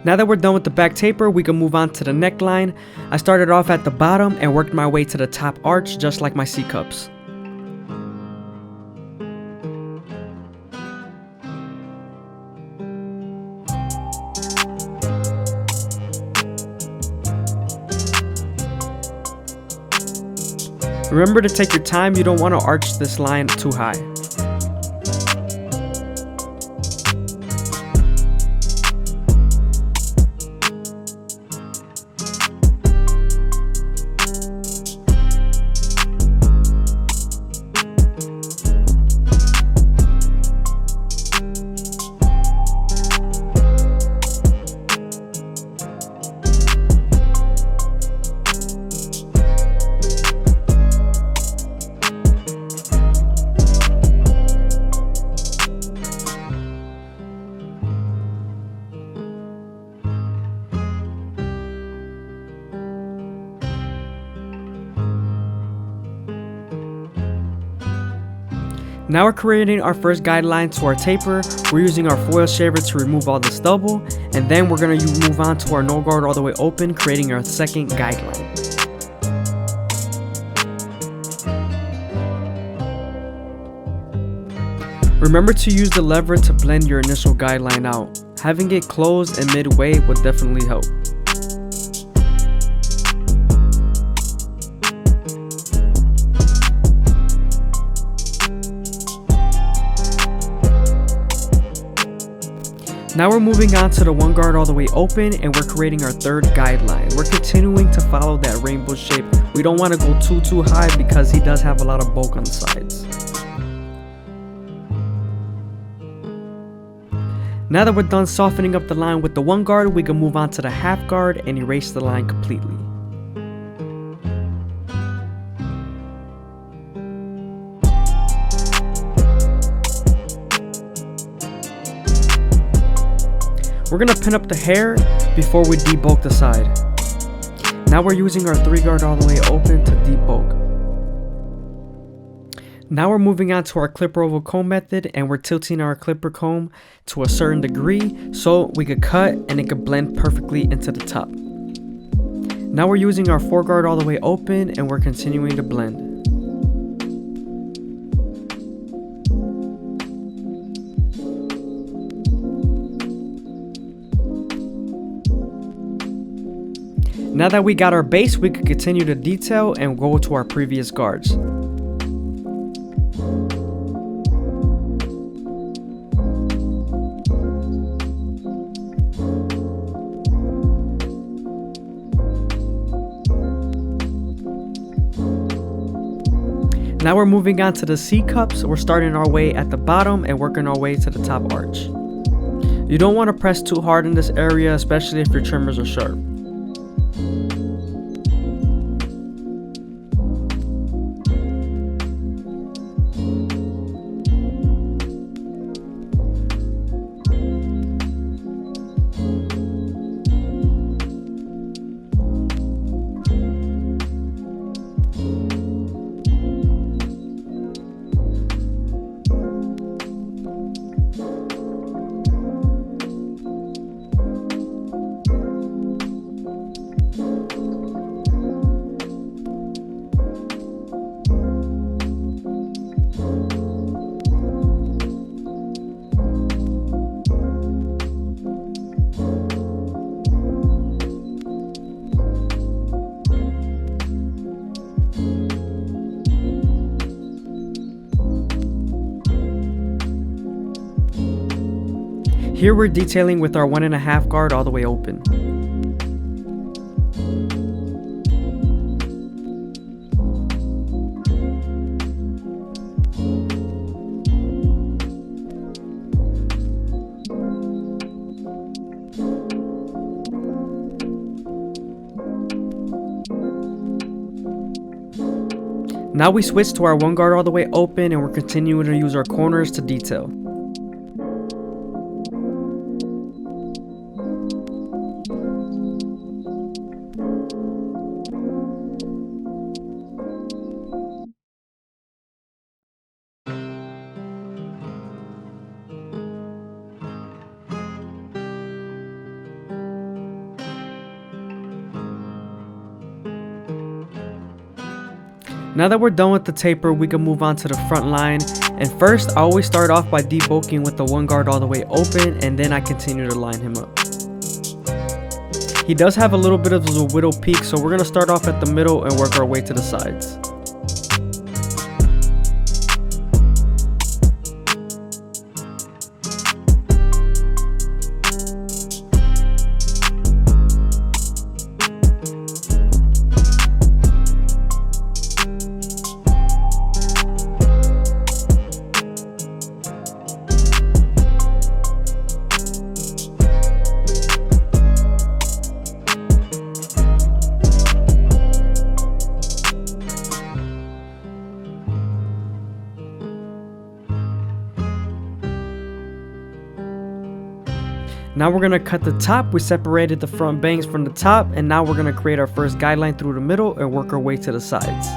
Now that we're done with the back taper, we can move on to the neckline. I started off at the bottom and worked my way to the top arch, just like my C-cups. Remember to take your time, you don't want to arch this line too high. Now we're creating our first guideline to our taper. We're using our foil shaver to remove all the stubble, and then we're going to move on to our no guard all the way open, creating our second guideline. Remember to use the lever to blend your initial guideline out. Having it closed and midway would definitely help. Now we're moving on to the one guard all the way open, and we're creating our third guideline. We're continuing to follow that rainbow shape. We don't want to go too high because he does have a lot of bulk on the sides. Now that we're done softening up the line with the one guard, we can move on to the half guard and erase the line completely. We're going to pin up the hair before we debulk the side. Now we're using our 3 guard all the way open to debulk. Now we're moving on to our clipper oval comb method, and we're tilting our clipper comb to a certain degree so we could cut and it could blend perfectly into the top. Now we're using our 4 guard all the way open, and we're continuing to blend. Now that we got our base, we could continue to detail and go to our previous guards. Now we're moving on to the C-cups. We're starting our way at the bottom and working our way to the top arch. You don't want to press too hard in this area, especially if your trimmers are sharp. Here we're detailing with our 1.5 guard all the way open. Now we switch to our 1 guard all the way open, and we're continuing to use our corners to detail. Now that we're done with the taper, we can move on to the front line. And first, I always start off by debulking with the one guard all the way open, and then I continue to line him up. He does have a little bit of a widow peak, so we're going to start off at the middle and work our way to the sides. Now we're going to cut the top. We separated the front bangs from the top, and now we're going to create our first guideline through the middle and work our way to the sides.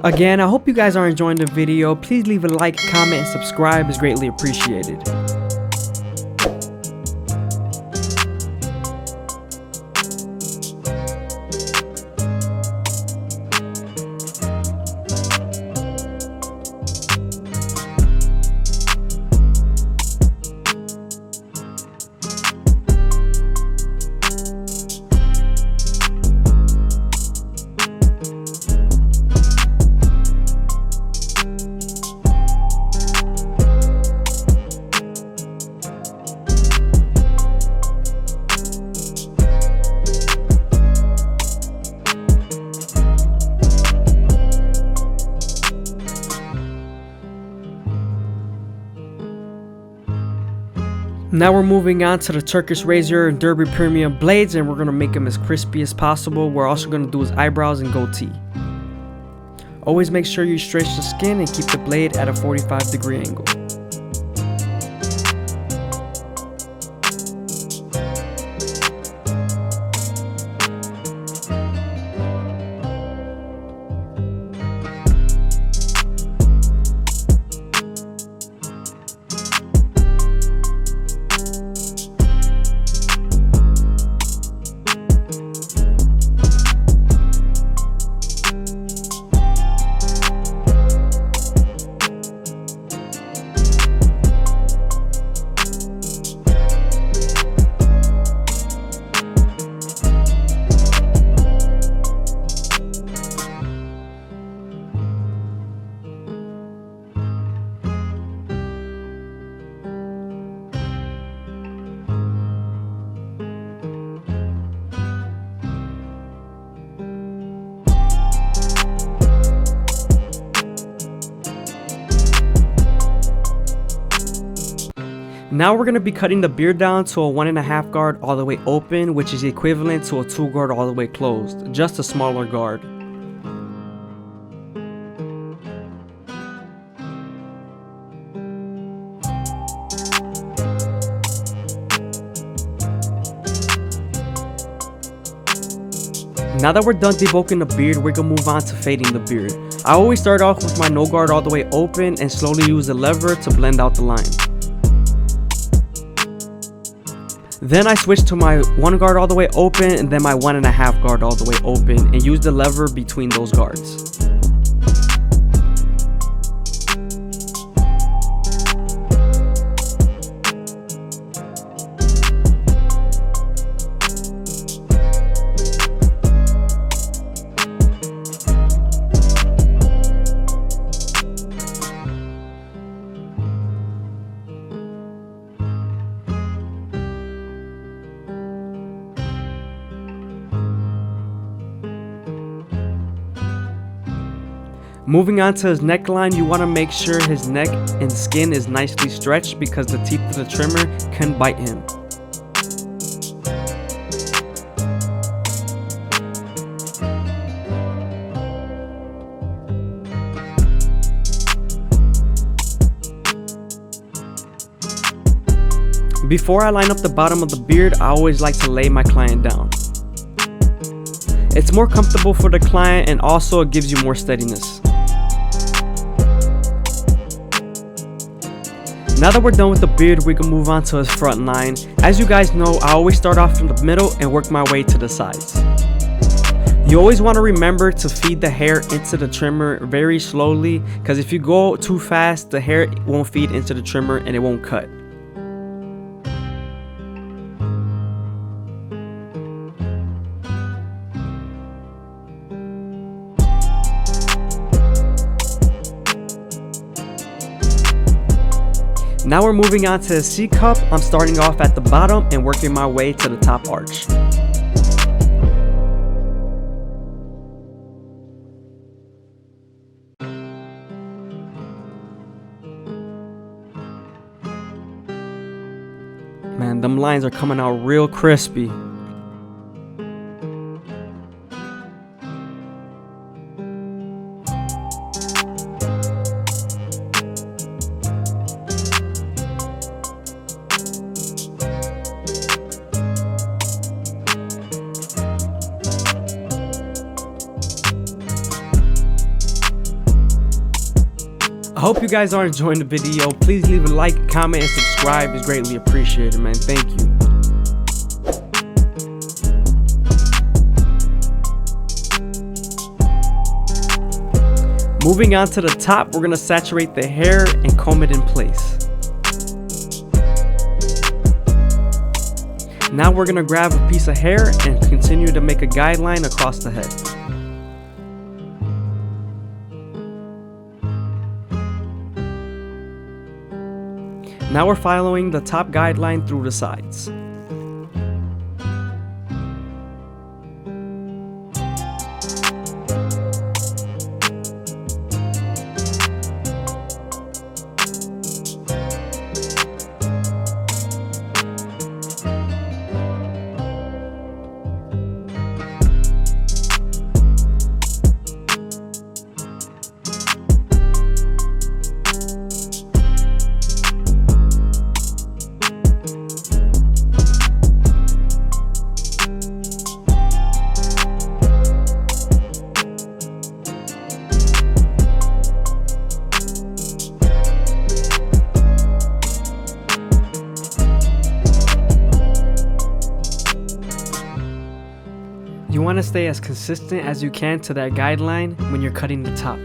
Again, I hope you guys are enjoying the video. Please leave a like, comment, and subscribe is greatly appreciated. Now we're moving on to the Turkish Razor and Derby Premium blades, and we're going to make them as crispy as possible. We're also going to do his eyebrows and goatee. Always make sure you stretch the skin and keep the blade at a 45-degree angle. Now we're going to be cutting the beard down to a 1.5 guard all the way open, which is equivalent to a 2 guard all the way closed, just a smaller guard. Now that we're done debulking the beard, we're gonna move on to fading the beard. I always start off with my no guard all the way open and slowly use the lever to blend out the line. Then I switch to my 1 guard all the way open and then my 1.5 guard all the way open and use the lever between those guards. Moving on to his neckline, you want to make sure his neck and skin is nicely stretched because the teeth of the trimmer can bite him. Before I line up the bottom of the beard, I always like to lay my client down. It's more comfortable for the client and also it gives you more steadiness. Now that we're done with the beard, we can move on to his front line. As you guys know, I always start off from the middle and work my way to the sides. You always want to remember to feed the hair into the trimmer very slowly, because if you go too fast, the hair won't feed into the trimmer and it won't cut. Now we're moving on to the C cup. I'm starting off at the bottom and working my way to the top arch. Man, them lines are coming out real crispy. I hope you guys are enjoying the video. Please leave a like, comment, and subscribe. It's greatly appreciated, man. Thank you. Moving on to the top, we're gonna saturate the hair and comb it in place. Now we're gonna grab a piece of hair and continue to make a guideline across the head. Now we're following the top guideline through the sides. You want to stay as consistent as you can to that guideline when you're cutting the top.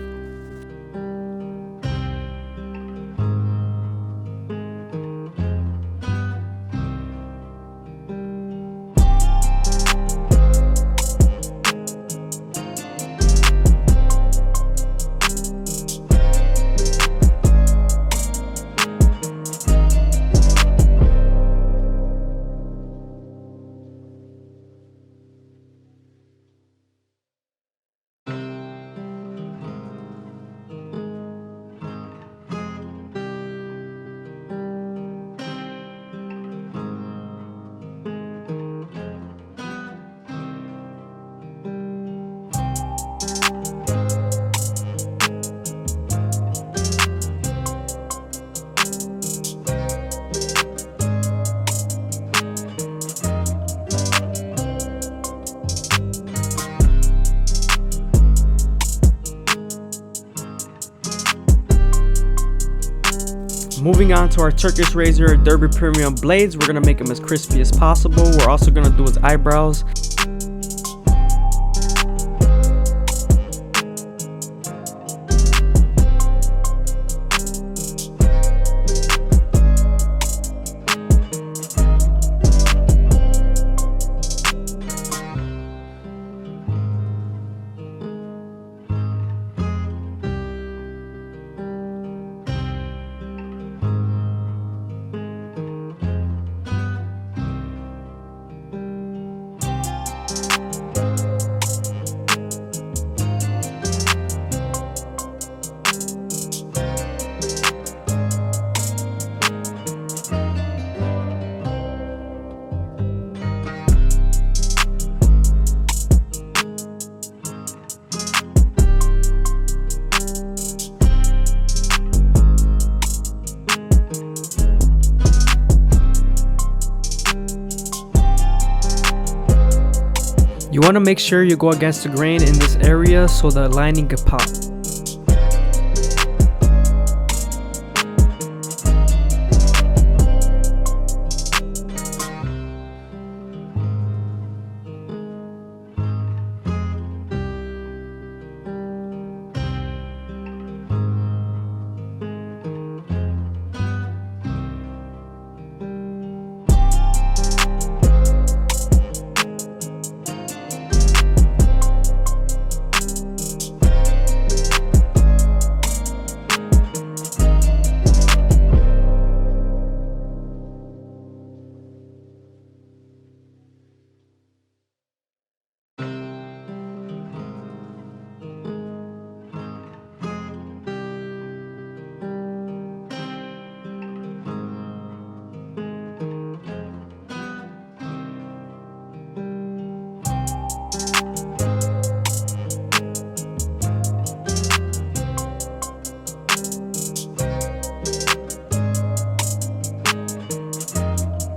Moving on to our Turkish razor Derby Premium blades, we're gonna make them as crispy as possible. We're also gonna do his eyebrows. You want to make sure you go against the grain in this area so the lining can pop.